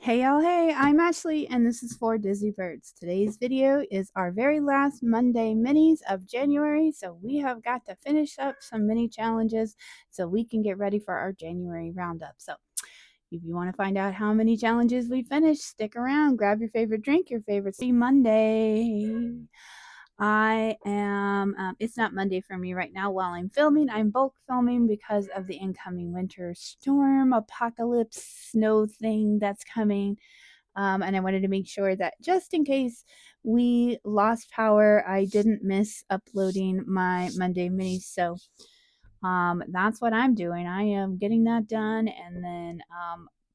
Hey y'all, hey, I'm Ashley and this is for Dizzy Birds. Today's video is our very last Monday minis of January, so we have got to finish up some mini challenges so we can get ready for our January roundup. So if you want to find out how many challenges we finished, stick around, grab your favorite drink, your favorite Monday. It's not Monday for me right now while I'm filming. I'm bulk filming because of the incoming winter storm, apocalypse, snow thing that's coming. And I wanted to make sure that just in case we lost power, I didn't miss uploading my Monday minis. So that's what I'm doing. I am getting that done and then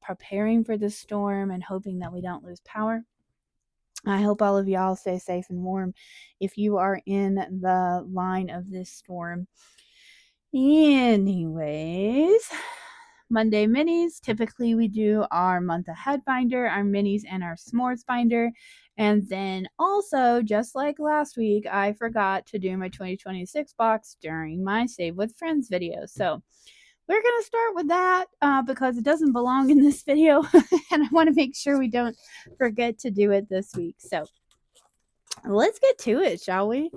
preparing for the storm and hoping that we don't lose power. I hope all of y'all stay safe and warm if you are in the line of this storm. Anyways, Monday minis. Typically, we do our month ahead binder, our minis, and our s'mores binder. And then also, just like last week, I forgot to do my 2026 box during my Save with Friends video. So we're going to start with that because it doesn't belong in this video. And I want to make sure we don't forget to do it this week. So let's get to it, shall we?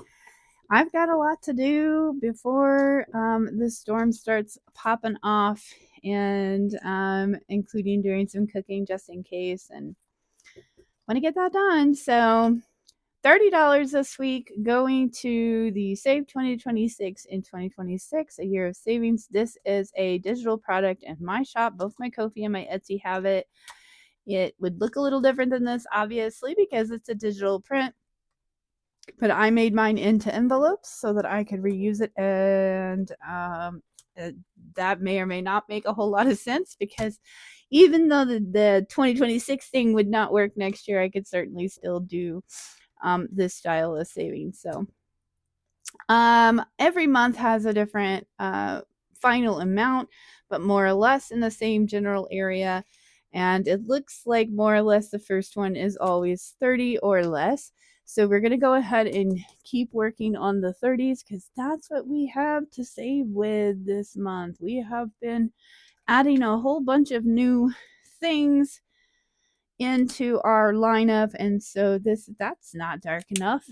I've got a lot to do before the storm starts popping off, and including doing some cooking just in case, and want to get that done. So $30 this week going to the Save 2026 in 2026, a year of savings. This is a digital product in my shop. Both my Ko-fi and my Etsy have it. It would look a little different than this, obviously, because it's a digital print. But I made mine into envelopes so that I could reuse it, and that may or may not make a whole lot of sense because even though the 2026 thing would not work next year, I could certainly still do this style of savings. So every month has a different final amount, but more or less in the same general area. And it looks like more or less the first one is always 30 or less. So we're going to go ahead and keep working on the 30s because that's what we have to save with this month. We have been adding a whole bunch of new things into our lineup, and so that's not dark enough.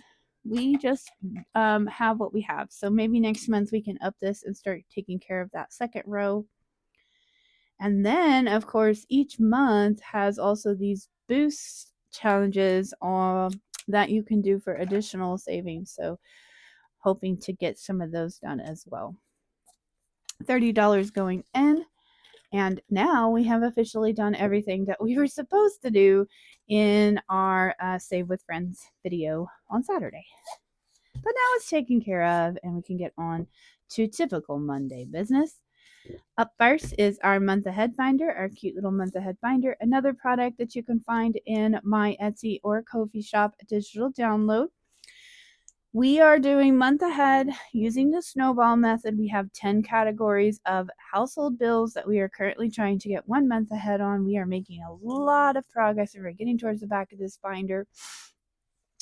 We just have what we have. So maybe next month we can up this and start taking care of that second row. And then, of course, each month has also these boost challenges that you can do for additional savings. So hoping to get some of those done as well. $30 going in. And now we have officially done everything that we were supposed to do in our Save with Friends video on Saturday. But now it's taken care of and we can get on to typical Monday business. Up first is our month ahead binder, our cute little month ahead binder, another product that you can find in my Etsy or Ko-fi shop digital download. We are doing month ahead using the snowball method. We have 10 categories of household bills that we are currently trying to get 1 month ahead on. We are making a lot of progress and we're getting towards the back of this binder.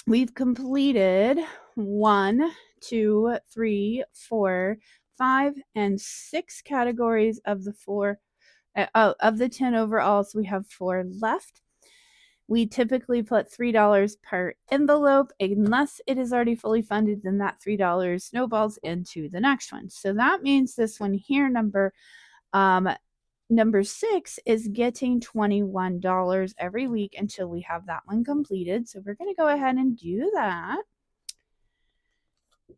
We've completed 1, 2, 3, 4, 5, and 6 categories of the 10 overall. So we have 4 left. We typically put $3 per envelope. Unless it is already fully funded, then that $3 snowballs into the next one. So that means this one here, number 6, is getting $21 every week until we have that one completed. So we're going to go ahead and do that.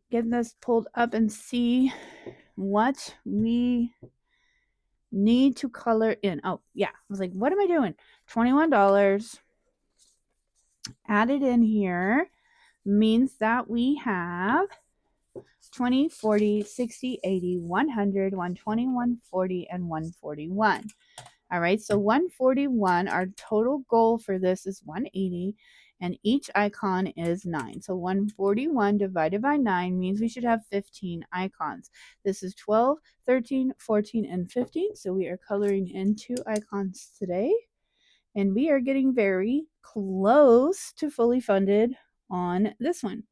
Get this pulled up and see what we need to color in. Oh, yeah. I was like, what am I doing? $21 added in here means that we have 20, 40, 60, 80, 100, 120, 140, and 141. All right, so 141, our total goal for this is 180, and each icon is 9. So 141 divided by 9 means we should have 15 icons. This is 12, 13, 14, and 15. So we are coloring in 2 icons today. And we are getting very close to fully funded on this one.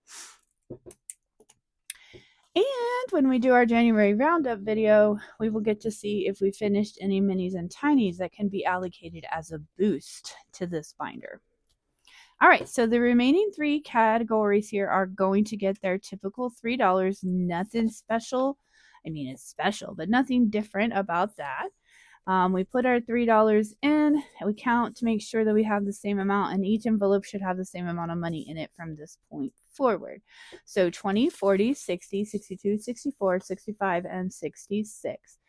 And when we do our January roundup video, we will get to see if we finished any minis and tinies that can be allocated as a boost to this binder. All right, so the remaining 3 categories here are going to get their typical $3. Nothing special. I mean, it's special, but nothing different about that. We put our $3 in, and we count to make sure that we have the same amount, and each envelope should have the same amount of money in it from this point forward. So 20, 40, 60, 62, 64, 65, and 66.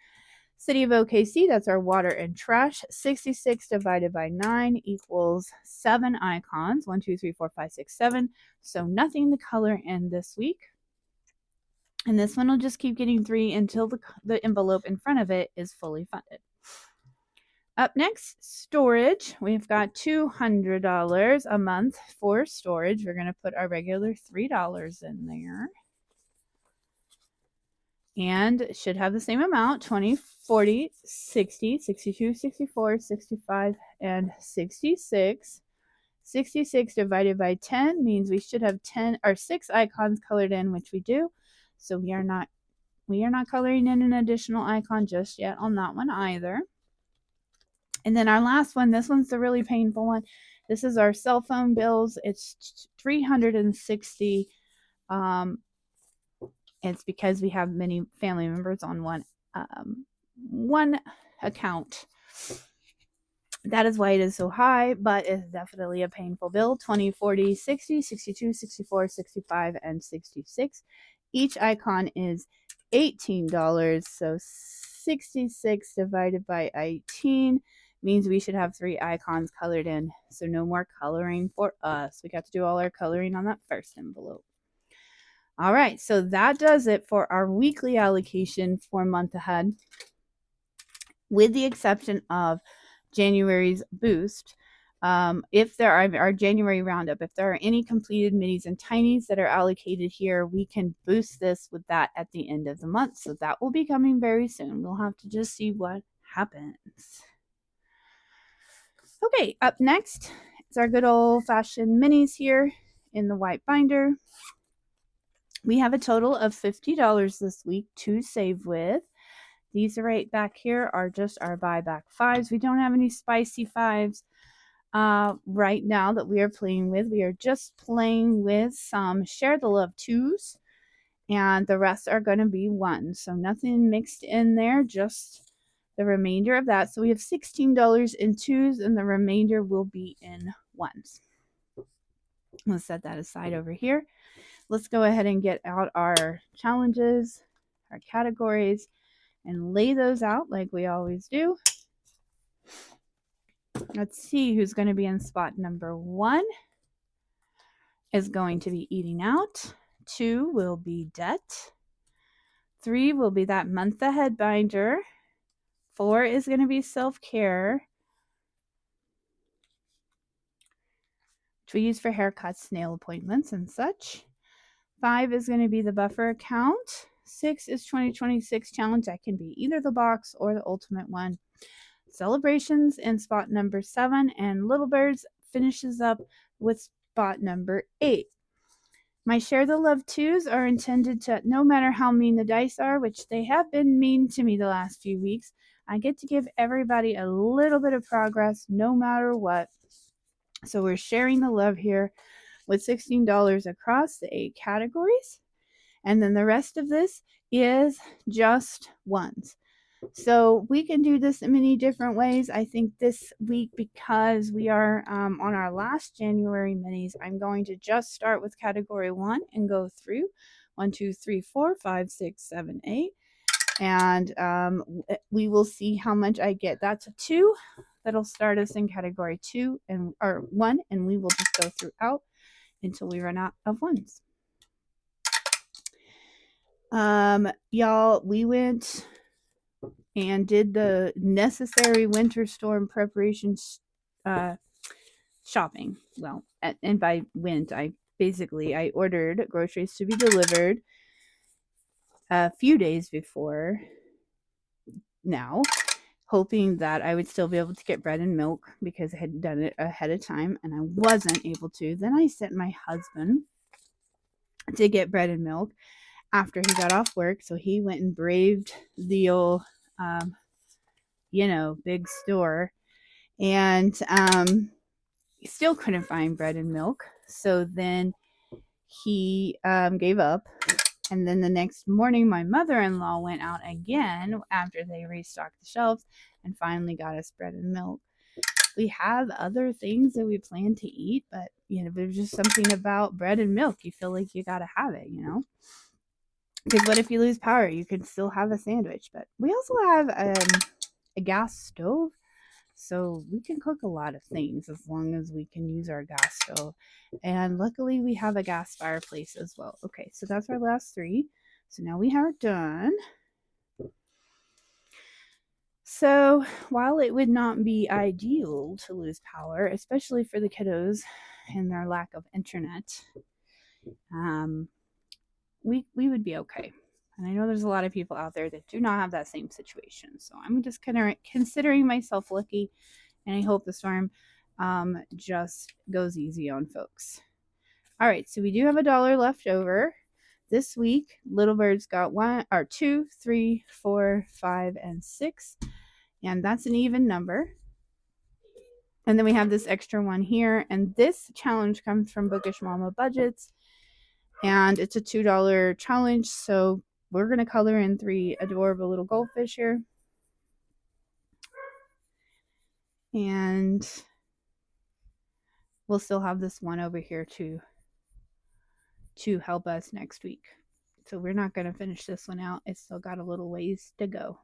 City of OKC, that's our water and trash. 66 divided by 9 equals 7 icons. 1, 2, 3, 4, 5, 6, 7. So nothing to color in this week. And this one will just keep getting 3 until the envelope in front of it is fully funded. Up next, storage. We've got $200 a month for storage. We're going to put our regular $3 in there. And it should have the same amount, 20, 40, 60, 62, 64, 65, and 66. 66 divided by 10 means we should have 10 or 6 icons colored in, which we do. So we are not coloring in an additional icon just yet on that one either. And then our last one, this one's the really painful one. This is our cell phone bills. It's $360. It's because we have many family members on one account. That is why it is so high, but it's definitely a painful bill. 20, 40, 60, 62, 64, 65, and 66. Each icon is $18. So 66 divided by 18 means we should have 3 icons colored in. So no more coloring for us. We got to do all our coloring on that first envelope. All right, so that does it for our weekly allocation for month ahead, with the exception of January's boost. If there are our January roundup, if there are any completed minis and tinies that are allocated here, we can boost this with that at the end of the month. So that will be coming very soon. We'll have to just see what happens. Okay, up next is our good old-fashioned minis here in the white binder. We have a total of $50 this week to save with. These right back here are just our buyback 5s. We don't have any spicy 5s right now that we are playing with. We are just playing with some Share the Love 2s, and the rest are going to be 1s. So nothing mixed in there, just the remainder of that. So we have $16 in 2s, and the remainder will be in 1s. Let's set that aside over here. Let's go ahead and get out our challenges, our categories, and lay those out like we always do. Let's see who's going to be in spot number 1. Is going to be eating out. 2 will be debt. 3 will be that month ahead binder. 4 is going to be self-care, which we use for haircuts, nail appointments, and such. 5 is going to be the buffer account. 6 is 2026 challenge. That can be either the box or the ultimate one. Celebrations in spot number 7, and Little Birds finishes up with spot number 8. My Share the Love 2s are intended to, no matter how mean the dice are, which they have been mean to me the last few weeks, I get to give everybody a little bit of progress no matter what. So we're sharing the love here with $16 across the 8 categories. And then the rest of this is just 1s. So we can do this in many different ways. I think this week, because we are on our last January minis, I'm going to just start with category 1 and go through 1, 2, 3, 4, 5, 6, 7, 8. And we will see how much I get. That's a 2. That'll start us in category 2 or 1, and we will just go throughout until we run out of 1s. Y'all, we went and did the necessary winter storm preparations shopping. Well, and by went, I ordered groceries to be delivered a few days before now, hoping that I would still be able to get bread and milk because I had done it ahead of time, and I wasn't able to. Then I sent my husband to get bread and milk, after he got off work. So he went and braved the old, big store, and he still couldn't find bread and milk. So then he gave up. And then the next morning, my mother-in-law went out again after they restocked the shelves and finally got us bread and milk. We have other things that we plan to eat, but there's just something about bread and milk. You feel like you gotta have it, Because what if you lose power? You can still have a sandwich. But we also have a gas stove, so we can cook a lot of things as long as we can use our gas stove. And luckily we have a gas fireplace as well. Okay, so that's our last 3. So now we are done. So while it would not be ideal to lose power, especially for the kiddos and their lack of internet, we would be okay. And I know there's a lot of people out there that do not have that same situation. So I'm just kind of considering myself lucky, and I hope the storm just goes easy on folks. All right, so we do have $1 left over. This week, Little Bird's got 2, 3, 4, 5, and 6. And that's an even number. And then we have this extra one here. And this challenge comes from Bookish Mama Budgets. And it's a $2 challenge. So we're going to color in 3 adorable little goldfish here. And we'll still have this one over here to help us next week. So we're not going to finish this one out. It's still got a little ways to go.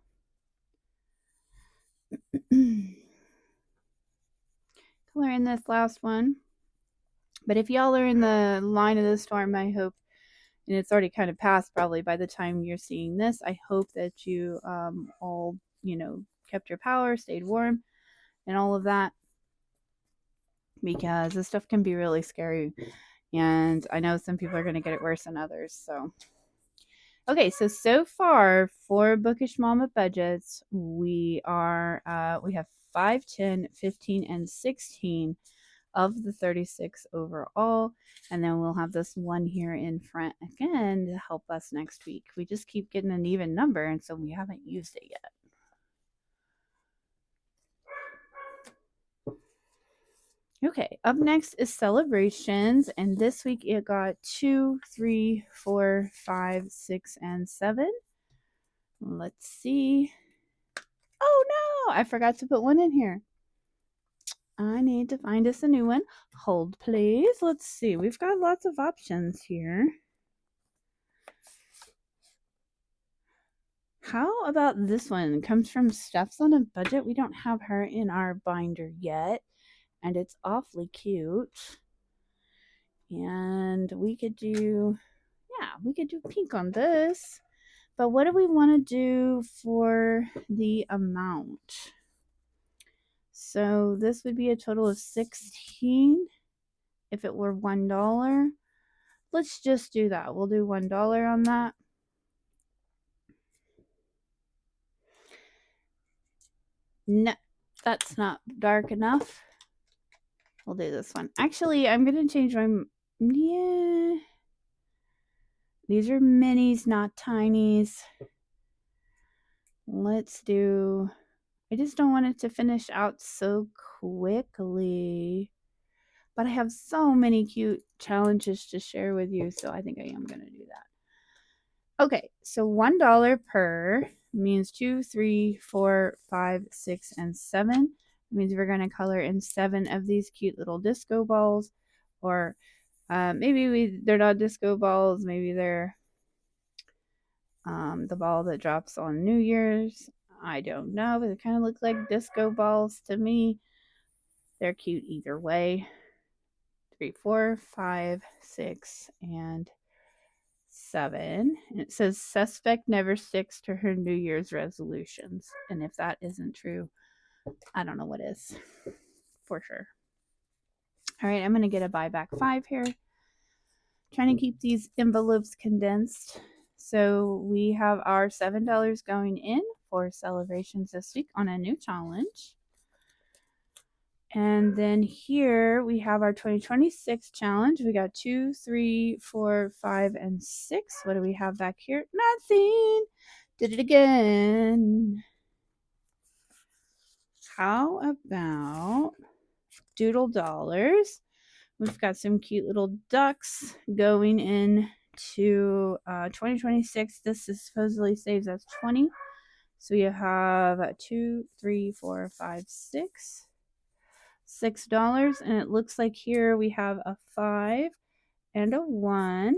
Color in this last one. But if y'all are in the line of the storm, I hope, and it's already kind of passed probably by the time you're seeing this, I hope that you all, kept your power, stayed warm, and all of that. Because this stuff can be really scary. And I know some people are going to get it worse than others. So, okay, so far for Bookish Mama Budgets, we have 5, 10, 15, and 16 of the 36 overall. And then we'll have this one here in front again to help us next week. We just keep getting an even number, and so we haven't used it yet. Okay, up next is celebrations, and this week it got 2, 3, 4, 5, 6, and 7. Let's see. Oh no, I forgot to put one in here. I need to find us a new one. Hold, please. Let's see. We've got lots of options here. How about this one? Comes from Steph's on a Budget. We don't have her in our binder yet, and it's awfully cute. And we could do pink on this. But what do we want to do for the amount? So this would be a total of 16 if it were $1. Let's just do that. We'll do $1 on that. No, that's not dark enough. We'll do this one. Actually, I'm going to change my... Yeah. These are minis, not tinies. Let's do... I just don't want it to finish out so quickly. But I have so many cute challenges to share with you, so I think I am going to do that. Okay, so $1 per means 2, 3, 4, 5, 6, and 7. It means we're going to color in 7 of these cute little disco balls, or maybe they're not disco balls. Maybe they're the ball that drops on New Year's. I don't know, but they kind of look like disco balls to me. They're cute either way. 3, 4, 5, 6, and 7. And it says suspect never sticks to her New Year's resolutions. And if that isn't true, I don't know what is for sure. All right, I'm going to get a buyback 5 here. Trying to keep these envelopes condensed. So we have our $7 going in for celebrations this week on a new challenge. And then here we have our 2026 challenge. We got 2, 3, 4, 5, and 6. What do we have back here? Nothing. Did it again. How about Doodle Dollars? We've got some cute little ducks going in to 2026. This is supposedly saves us 20. So you have 2, 3, 4, 5, 6. $6, and it looks like here we have a 5 and a 1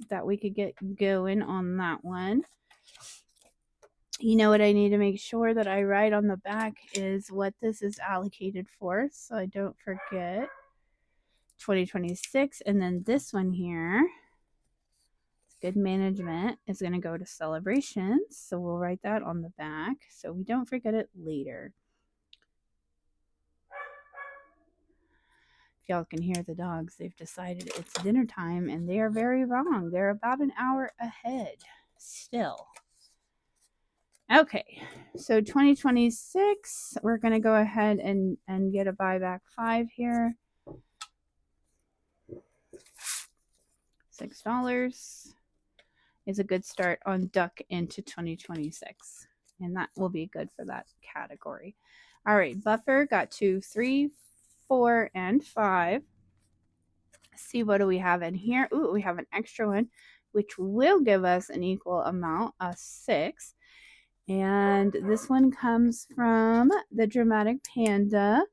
that we could get going on that one. You know what I need to make sure that I write on the back is what this is allocated for, so I don't forget. 2026, and then this one here, good management, is going to go to celebrations, so we'll write that on the back so we don't forget it later. If y'all can hear the dogs, they've decided it's dinner time, and they are very wrong. They're about an hour ahead still. Okay, so 2026, we're going to go ahead and get a buyback 5 here. $6 is a good start on duck into 2026, and that will be good for that category. All right, buffer got 2, 3, 4, and 5. Let's see, what do we have in here? Ooh, we have an extra one, which will give us an equal amount of 6. And this one comes from the Dramatic Panda.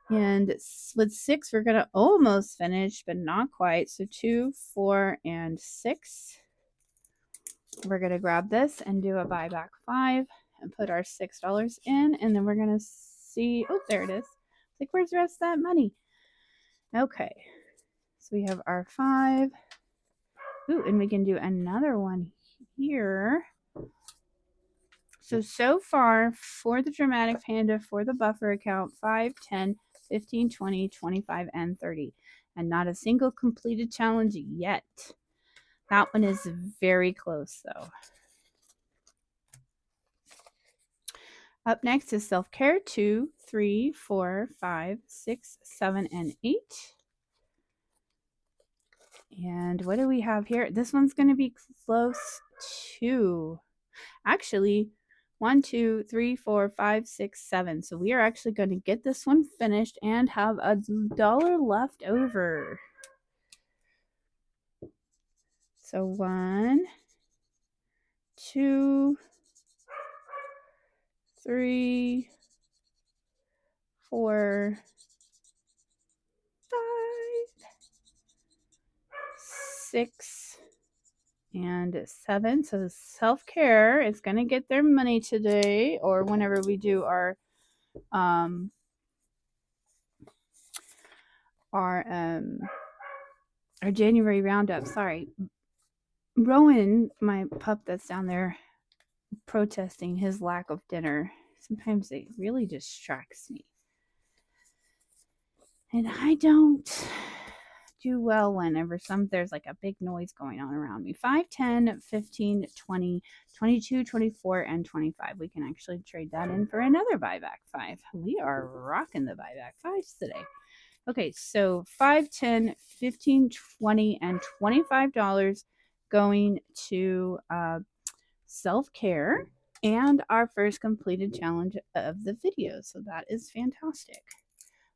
And with 6, we're going to almost finish, but not quite. So 2, 4, and 6. We're going to grab this and do a buyback 5 and put our $6 in. And then we're going to see, oh, there it is. Like, where's the rest of that money? Okay. So we have our 5. Ooh, and we can do another one here. So far for the Dramatic Panda, for the buffer account, 5, 10, 15, 20, 25, and 30. And not a single completed challenge yet. That one is very close, though. Up next is self-care, 2, 3, 4, 5, 6, 7, and 8. And what do we have here? This one's going to be close to, actually, 1, 2, 3, 4, 5, 6, 7. So we are actually going to get this one finished and have $1 left over. So 1, 2, 3, 4, 5, 6, and 7. So self-care is going to get their money today, or whenever we do our January roundup. Sorry, Rowan, my pup that's down there protesting his lack of dinner, sometimes it really distracts me, and I don't do well whenever there's like a big noise going on around me. 5, 10, 15, 20, 22, 24, and 25. We can actually trade that in for another buyback 5. We are rocking the buyback 5s today. Okay, so 5, 10, 15, 20, and $25 going to self-care and our first completed challenge of the video. So that is fantastic.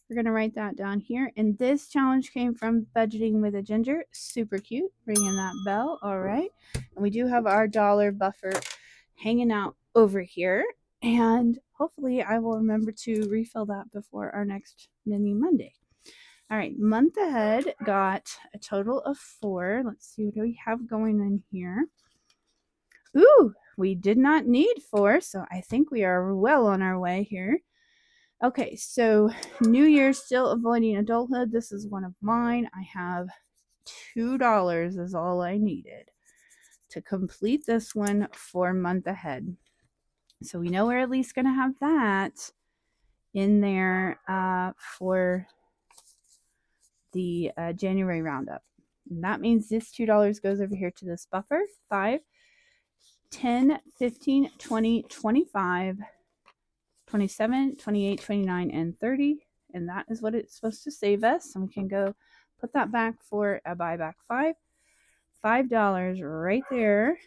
We're going to write that down here. And this challenge came from Budgeting with a Ginger. Super cute. Ringing that bell. All right. And we do have our dollar buffer hanging out over here. And hopefully I will remember to refill that before our next mini Monday. All right. Month ahead got a total of 4. Let's see, what do we have going in here? Ooh, we did not need 4. So I think we are well on our way here. Okay, so New Year's, still avoiding adulthood. This is one of mine. I have $2 is all I needed to complete this one for month ahead. So we know we're at least going to have that in there for the January roundup. And that means this $2 goes over here to this buffer. 5, 10, 15, 20, 25, 27, 28, 29, and 30. And that is what it's supposed to save us. And we can go put that back for a buyback $5 right there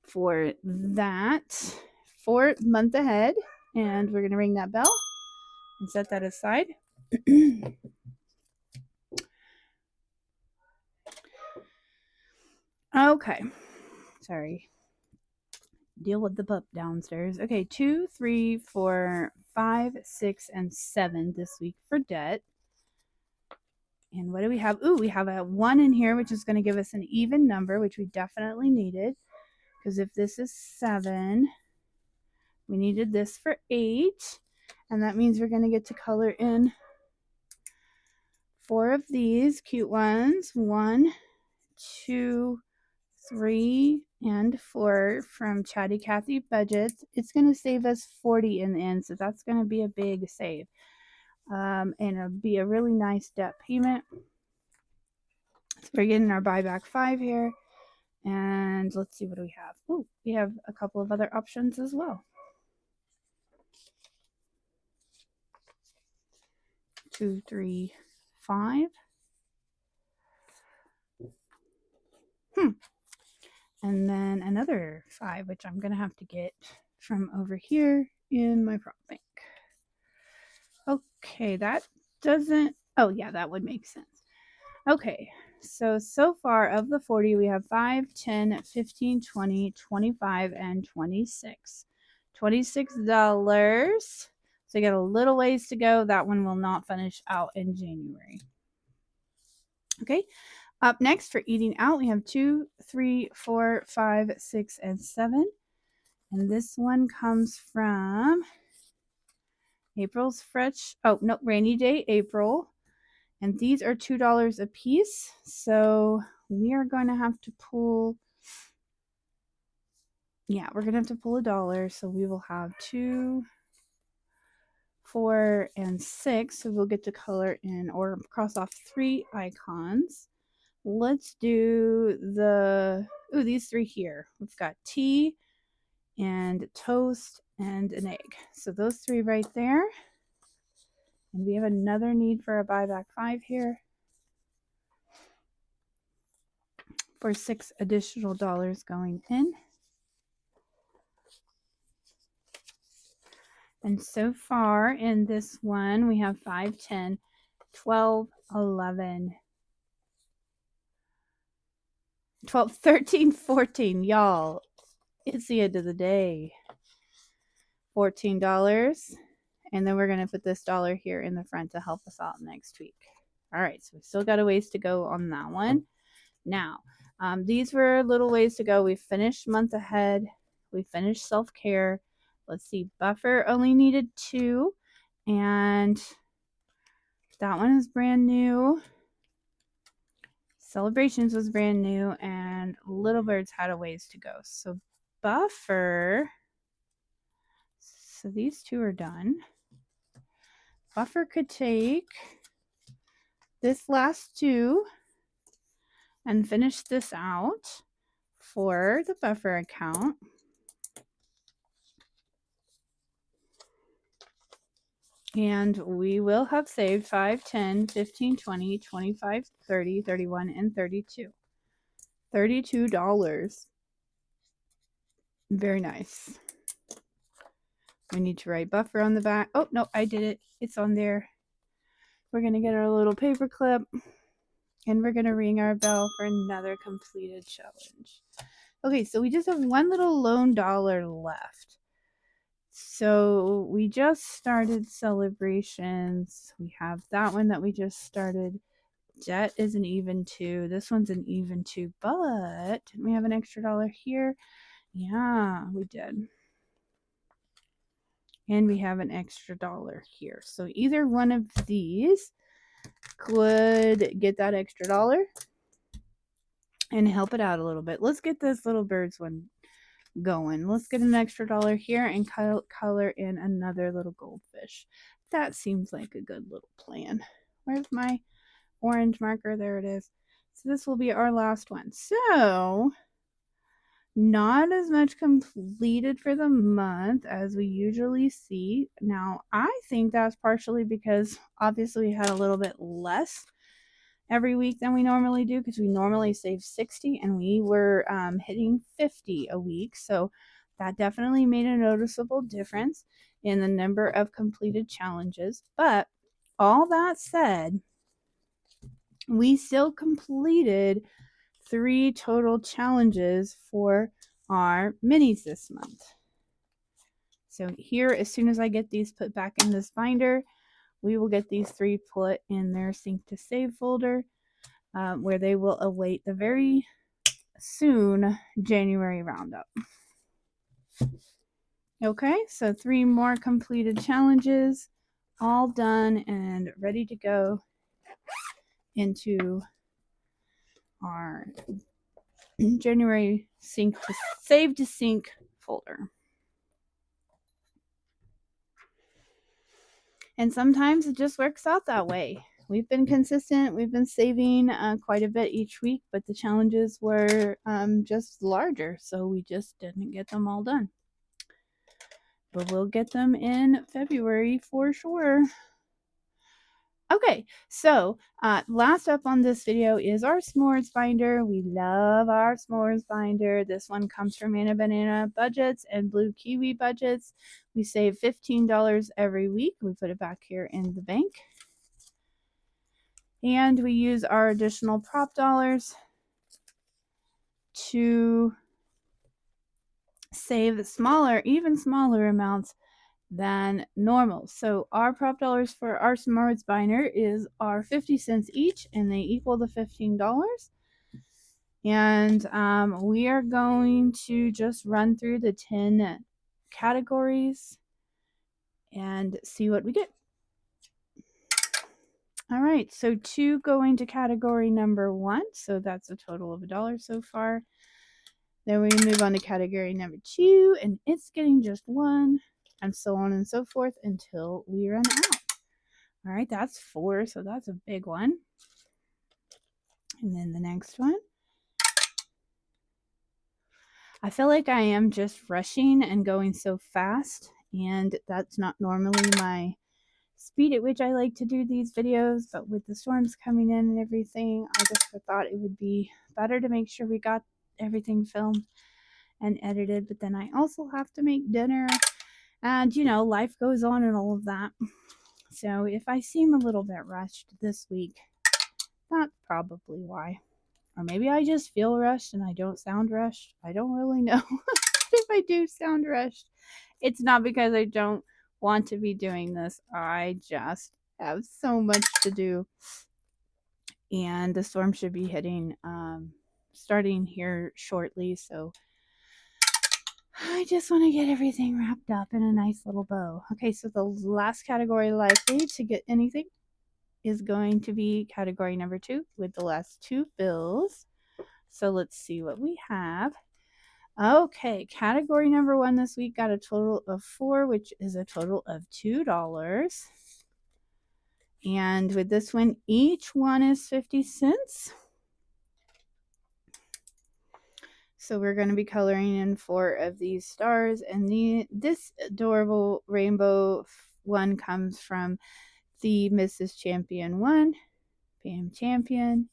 for that for month ahead. And we're going to ring that bell and set that aside. Okay. Sorry. Deal with the pup downstairs. Okay, 2, 3, 4, 5, 6, and 7 this week for debt. And what do we have? Ooh, we have a 1 in here, which is going to give us an even number, which we definitely needed. Because if this is 7, we needed this for 8. And that means we're going to get to color in 4 of these cute ones. 1, 2, 3, and 4 from Chatty KathyBudgets. It's going to save us $40 in the end, so that's going to be a big save. And it'll be a really nice debt payment. So we're getting our buyback 5 here. And let's see, what do we have? Oh, we have a couple of other options as well. 2, 3, 5. And then another 5, which I'm going to have to get from over here in my prop bank. Okay, that doesn't... Oh, yeah, that would make sense. Okay, so far of the 40, we have 5, 10, 15, 20, 25, and 26. $26. So you got a little ways to go. That one will not finish out in January. Okay, up next for eating out, we have 2, 3, 4, 5, 6, and 7. And this one comes from April's Fresh, Rainy Day April. And these are $2 a piece. So we are going to have to pull, we're going to have to pull $1. So we will have 2, 4, and 6. So we'll get to color in or cross off 3 icons. Let's do these 3 here. We've got tea and toast and an egg. So those 3 right there. And we have another need for a buyback 5 here for $6 additional going in. And so far in this one, we have 5, 10, 12, 11, 12, 13, 14. Y'all, it's the end of the day. $14. And then we're going to put this $1 here in the front to help us out next week. All right, so we still got a ways to go on that one. Now, these were little ways to go. We finished month ahead. We finished self-care. Let's see, buffer only needed 2. And that one is brand new. Celebrations was brand new. And Little Birds had a ways to go. So buffer. So these 2 are done. Buffer could take this last 2 and finish this out for the buffer account. And we will have saved 5, 10, 15, 20, 25, 30, 31, and 32. $32. Very nice. We need to write buffer on the back. Oh, no, I did it. It's on there. We're going to get our little paper clip. And we're going to ring our bell for another completed challenge. Okay, so we just have one little lone dollar left. So we just started celebrations. We have that one that we just started. Debt is an even 2. This one's an even 2. But didn't we have an extra $1 here? Yeah, we did. And we have an extra $1 here. So either one of these could get that extra $1 and help it out a little bit. Let's get this Little Birds one going. Let's get an extra $1 here and color in another little goldfish. That seems like a good little plan. Where's my orange marker? There it is. So this will be our last one. So Not as much completed for the month as we usually see. Now, I think that's partially because obviously we had a little bit less every week than we normally do, because we normally save 60 and we were hitting 50 a week. So that definitely made a noticeable difference in the number of completed challenges. But all that said, we still completed 3 total challenges for our minis this month. So here, as soon as I get these put back in this binder, we will get these 3 put in their sync to save folder, where they will await the very soon January roundup. Okay, so 3 more completed challenges, all done and ready to go into our January save to sync folder. And sometimes it just works out that way. We've been consistent. We've been saving quite a bit each week, but the challenges were just larger, so we just didn't get them all done. But we'll get them in February for sure. Okay, so last up on this video is our s'mores binder. We love our s'mores binder. This one comes from KathyBudgets and Blue Kiwi Budgets. We save $15 every week. We put it back here in the bank. And we use our additional prop dollars to save smaller, even smaller amounts than normal. So our prop dollars for our s'mores binder are 50 cents each, and they equal the $15. And we are going to just run through the 10 categories and see what we get. All right, so 2 going to category number 1, so that's a total of $1 so far. Then we move on to category number 2, and it's getting just 1, and so on and so forth until we run out. All right, that's 4, so that's a big one. And then the next one. I feel like I am just rushing and going so fast, and that's not normally my speed at which I like to do these videos, but with the storms coming in and everything, I just thought it would be better to make sure we got everything filmed and edited. But then I also have to make dinner, and life goes on and all of that. So if I seem a little bit rushed this week, that's probably why. Or maybe I just feel rushed and I don't sound rushed. I don't really know. If I do sound rushed, it's not because I don't want to be doing this. I just have so much to do. And the storm should be hitting starting here shortly. So I just want to get everything wrapped up in a nice little bow. Okay, so the last category likely to get anything is going to be category number 2 with the last 2 bills. So let's see what we have. Okay, category number 1 this week got a total of 4, which is a total of $2. And with this one, each one is 50 cents. So we're going to be coloring in 4 of these stars. And this adorable rainbow one comes from the Mrs. Champion 1, Pam Champion.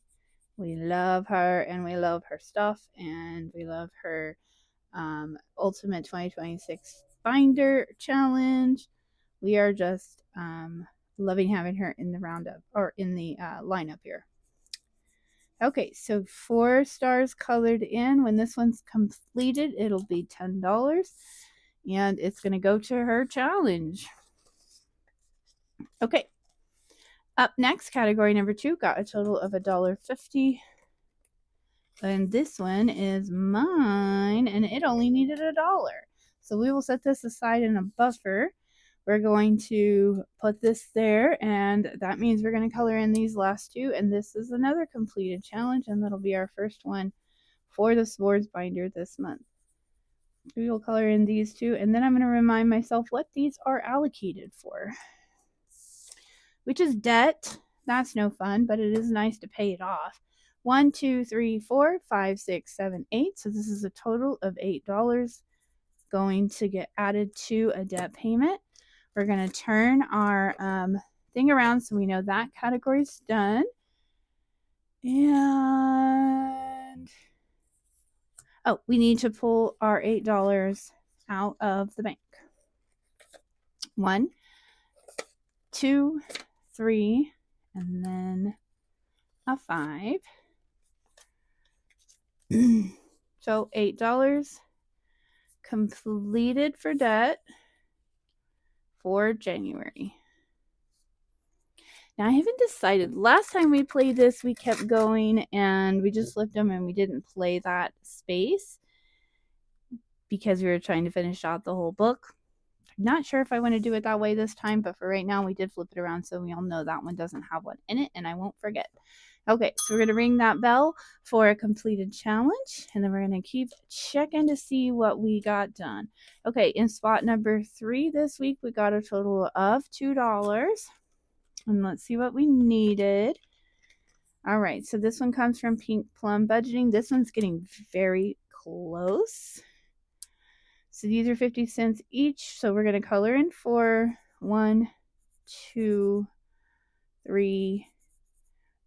We love her, and we love her stuff, and we love her Ultimate 2026 Binder Challenge. We are just loving having her in the roundup, or in the lineup here. Okay, so 4 stars colored in. When this one's completed, it'll be $10, and it's going to go to her challenge. Okay, up next, category number 2 got a total of $1.50. And this one is mine, and it only needed $1. So we will set this aside in a buffer. We're going to put this there, and that means we're going to color in these last 2. And this is another completed challenge, and that'll be our first one for the s'mores binder this month. We will color in these 2, and then I'm going to remind myself what these are allocated for, which is debt. That's no fun, but it is nice to pay it off. 1, 2, 3, 4, 5, 6, 7, 8. So this is a total of $8 going to get added to a debt payment. We're going to turn our thing around so we know that category's done. And oh, we need to pull our $8 out of the bank. 1, 2, 3, and then a 5. So $8 completed for debt for January. Now I haven't decided. Last time we played this, we kept going and we just flipped them and we didn't play that space because we were trying to finish out the whole book. I'm not sure if I want to do it that way this time, but for right now we did flip it around so we all know that one doesn't have one in it and I won't forget. Okay, so we're going to ring that bell for a completed challenge, and then we're going to keep checking to see what we got done. Okay, in spot number 3 this week, we got a total of $2. And let's see what we needed. All right, so this one comes from Pink Plum Budgeting. This one's getting very close. So these are 50 cents each. So we're going to color in 4, 1, 2, 3,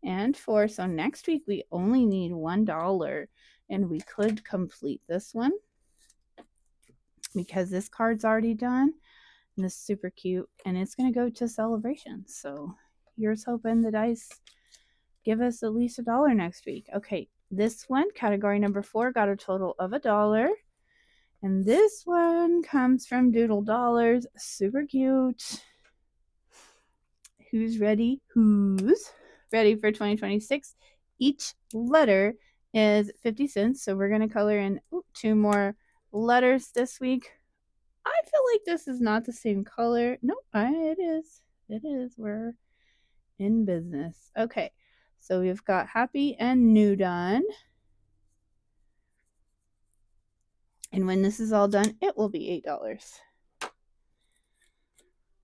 and 4. So next week we only need $1 and we could complete this one because this card's already done and this is super cute and it's going to go to celebration. So here's hoping the dice give us at least $1 next week. Okay, this one, category number 4, got a total of $1. And this one comes from Doodle Dollars. Super cute. Who's ready? Who's ready for 2026? Each letter is 50 cents. So we're going to color in 2 more letters this week. I feel like this is not the same color. Nope, it is. It is. We're in business. Okay, so we've got happy and new done. And when this is all done, it will be $8.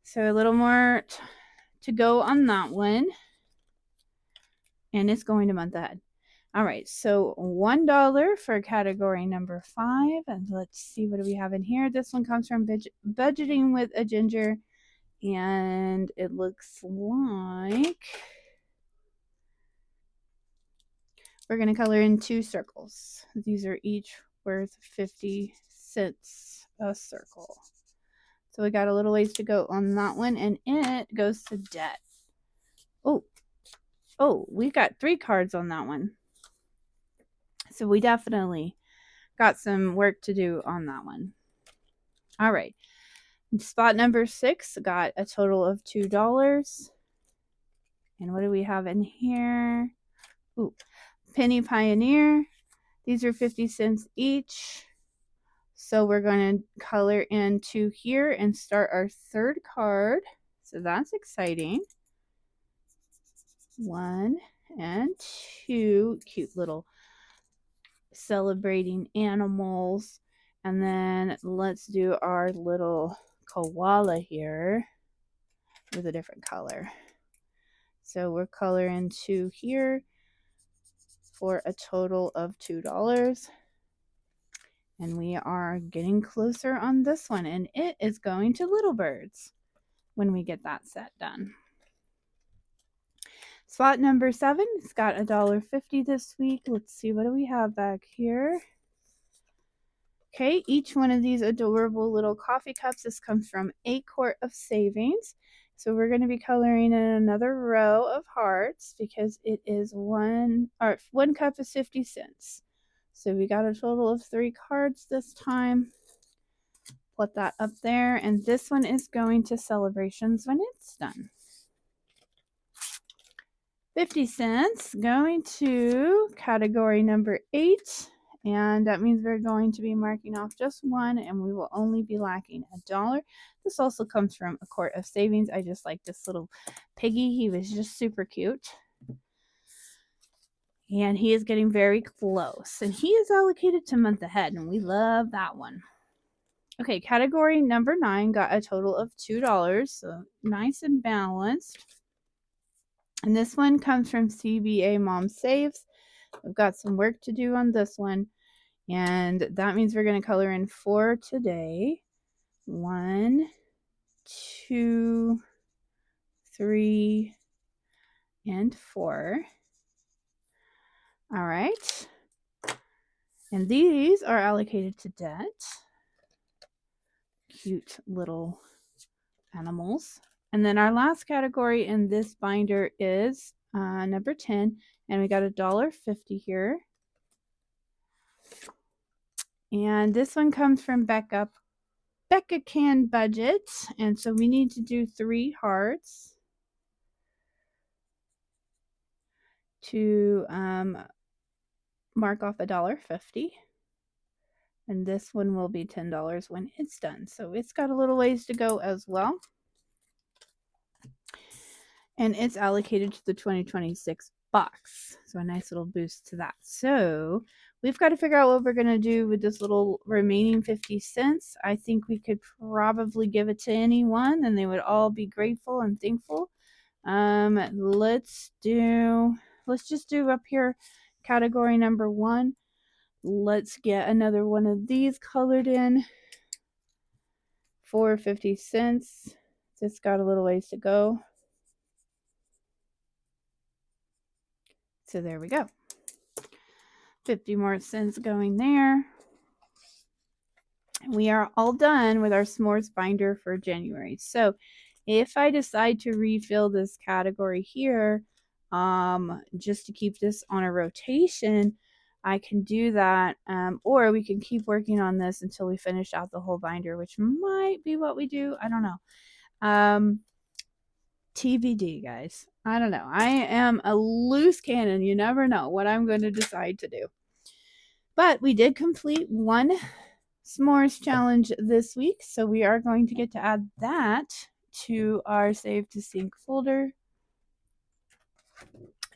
So a little more to go on that one. And it's going to month ahead. All right, so $1 for category number 5. And let's see, what do we have in here? This one comes from Budgeting with a Ginger. And it looks like we're going to color in 2 circles. These are each worth 50 cents a circle. So we got a little ways to go on that one, and it goes to debt. Oh, we got 3 cards on that one. So we definitely got some work to do on that one. All right. Spot number 6 got a total of $2. And what do we have in here? Ooh, Penny Pioneer. These are 50 cents each. So we're going to color in 2 here and start our 3rd card. So that's exciting. 1 and 2. Cute little celebrating animals. And then let's do our little koala here with a different color. So we're coloring 2 here for a total of $2. And we are getting closer on this one. And it is going to Little Birds when we get that set done. Spot number 7, it's got $1.50 this week. Let's see, what do we have back here? Okay, each one of these adorable little coffee cups, this comes from A Quart of Savings. So we're going to be coloring in another row of hearts because it is one cup is 50 cents. So we got a total of 3 cards this time. Put that up there, and this one is going to celebrations when it's done. 50 cents going to category number 8, and that means we're going to be marking off just 1, and we will only be lacking $1. This also comes from A Quart of Savings. I just like this little piggy. He was just super cute. And he is getting very close, and he is allocated to month ahead, and we love that one. Okay, category number 9 got a total of $2, so nice and balanced. And this one comes from CBA Mom Saves. we've got some work to do on this one. And that means we're going to color in 4 today. 1, 2, 3, and 4. All right. And these are allocated to debt. Cute little animals. And then our last category in this binder is number 10. And we got $1.50 here. And this one comes from Becca Can Budget. And so we need to do 3 hearts to mark off $1.50. And this one will be $10 when it's done. So it's got a little ways to go as well. And it's allocated to the 2026 box. So a nice little boost to that. So we've got to figure out what we're going to do with this little remaining 50 cents. I think we could probably give it to anyone and they would all be grateful and thankful. Let's just do up here category number 1. Let's get another one of these colored in for 50 cents. It's got a little ways to go. So there we go. 50 more cents going there. We are all done with our s'mores binder for January. So if I decide to refill this category here, just to keep this on a rotation, I can do that, or we can keep working on this until we finish out the whole binder, which might be what we do. I don't know. TBD, guys. I don't know. I am a loose cannon. You never know what I'm going to decide to do. But we did complete one s'mores challenge this week, so we are going to get to add that to our Save to Sync folder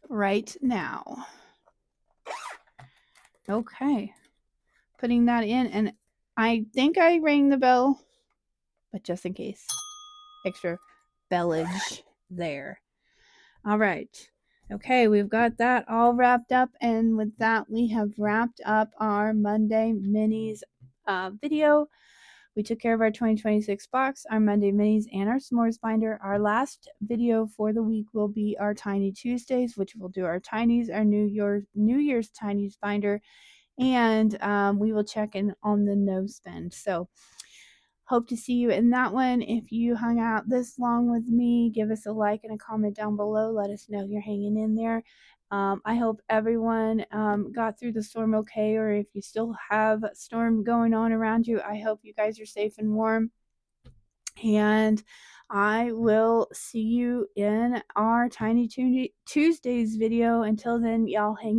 right now. Okay, putting that in, and I think I rang the bell, but just in case, extra bellage there. All right. Okay, we've got that all wrapped up, and with that, we have wrapped up our Monday Minis video. We took care of our 2026 box, our Monday Minis, and our s'mores binder. Our last video for the week will be our Tiny Tuesdays, which will do our Tinies, our New Year's Tinies binder, and we will check in on the no spend. So hope to see you in that one. If you hung out this long with me, give us a like and a comment down below. Let us know you're hanging in there. I hope everyone got through the storm okay, or if you still have a storm going on around you, I hope you guys are safe and warm. And I will see you in our Tiny Tuesdays video. Until then, y'all hang